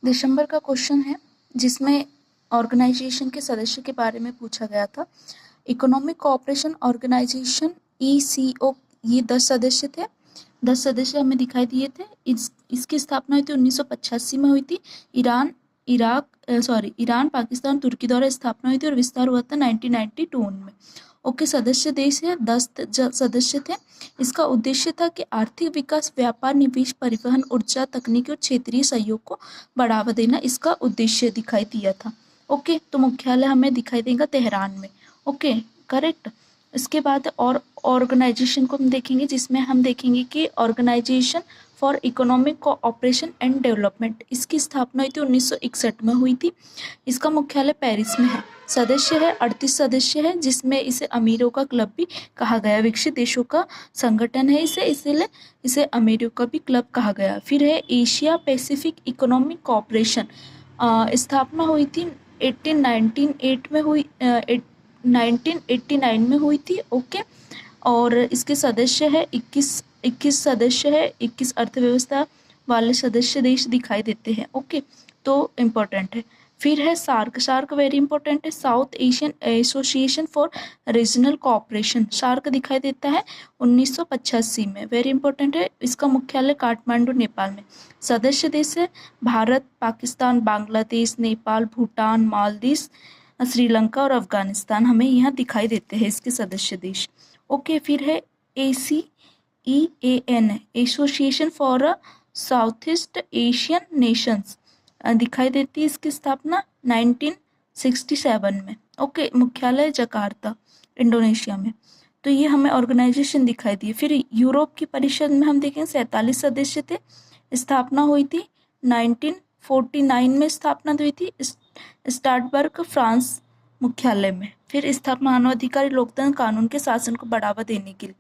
दिसंबर का क्वेश्चन है जिसमें ऑर्गेनाइजेशन के सदस्य के बारे में पूछा गया था। इकोनॉमिक कोऑपरेशन ऑर्गेनाइजेशन ECO, ये 10 सदस्य थे। 10 सदस्य हमें दिखाई दिए थे। इसकी स्थापना हुई थी 1985 में हुई थी। ईरान, पाकिस्तान, तुर्की द्वारा स्थापना हुई थी और विस्तार हुआ था 1992 में। ओके, सदस्य देश है 10 सदस्य थे। इसका उद्देश्य था कि आर्थिक विकास, व्यापार, निवेश, परिवहन, ऊर्जा, तकनीकी और क्षेत्रीय सहयोग को बढ़ावा देना इसका उद्देश्य दिखाई दिया था। ओके, तो मुख्यालय हमें दिखाई देगा तेहरान में। Okay, correct. इसके बाद और ऑर्गेनाइजेशन को हम देखेंगे, जिसमें हम देखेंगे कि organisation for economic cooperation and development, इसकी स्थापना हुई थी 1961 में हुई थी। इसका मुख्यालय पेरिस में है। सदस्य है 38 सदस्य है, जिसमें इसे अमीरों का क्लब भी कहा गया। विकसित देशों का संगठन है इसलिए इसे अमीरों का भी क्लब कहा गया। फिर है एशिया पैसिफिक इकोनॉमिक कोऑपरेशन, स्थापना हुई थी 1998 में हुई 1989 में हुई थी। ओके, और इसके सदस्य है 21 सदस्य है, 21 अर्थव्यवस्था वाले सदस्य देश दिखाई देते हैं। ओके, तो इम्पोर्टेंट है। फिर है सार्क वेरी इंपॉर्टेंट है, South Asian Association for Regional Cooperation. SAARC दिखाई देता है 1985 में, वेरी इंपॉर्टेंट है। इसका मुख्यालय काठमांडू, नेपाल में। सदस्य देश है भारत, पाकिस्तान, बांग्लादेश, नेपाल, भूटान, मालदीव, श्रीलंका और अफगानिस्तान हमें यहाँ दिखाई देते हैं इसके सदस्य देश। ओके, फिर है ASEAN, association for south east Asian Nations, दिखाई देती है इसकी स्थापना 1967 में। ओके, मुख्यालय जकार्ता, इंडोनेशिया में। तो ये हमें ऑर्गेनाइजेशन दिखाई दी। फिर यूरोप की परिषद में हम देखें 47 सदस्य थे। स्थापना हुई थी 1949 में, स्थापना हुई थी स्ट्रासबर्ग, फ्रांस मुख्यालय में। फिर स्थापना मानवाधिकार, लोकतंत्र, कानून के शासन को बढ़ावा देने के लिए।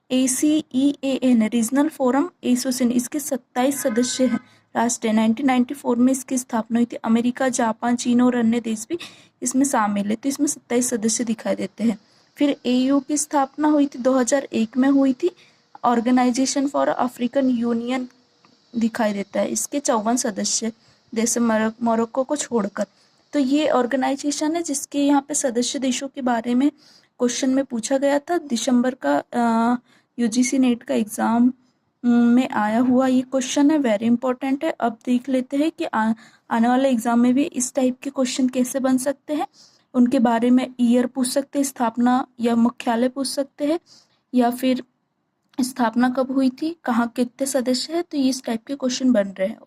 ASEAN रीजनल फोरम एसोसिएशन, इसके 27 सदस्य हैं राष्ट्र। 1994 में इसकी स्थापना हुई थी। अमेरिका, जापान, चीन और अन्य देश भी इसमें शामिल है। तो इसमें 27 सदस्य दिखाई देते हैं। फिर AU की स्थापना हुई थी 2001 में हुई थी। ऑर्गेनाइजेशन फॉर अफ्रीकन यूनियन दिखाई देता है, इसके 54 सदस्य जैसे मोरक्को को छोड़कर। तो ये ऑर्गेनाइजेशन है जिसके यहाँ पे सदस्य देशों के बारे में क्वेश्चन में पूछा गया था। दिसंबर का UGC नेट का एग्जाम में आया हुआ ये क्वेश्चन है, वेरी इंपॉर्टेंट है। अब देख लेते हैं कि आने वाले एग्जाम में भी इस टाइप के क्वेश्चन कैसे बन सकते हैं। उनके बारे में ईयर पूछ सकते हैं, स्थापना या मुख्यालय पूछ सकते हैं, या फिर स्थापना कब हुई थी, कहाँ कितने सदस्य हैं। तो इस टाइप के क्वेश्चन बन रहे हैं।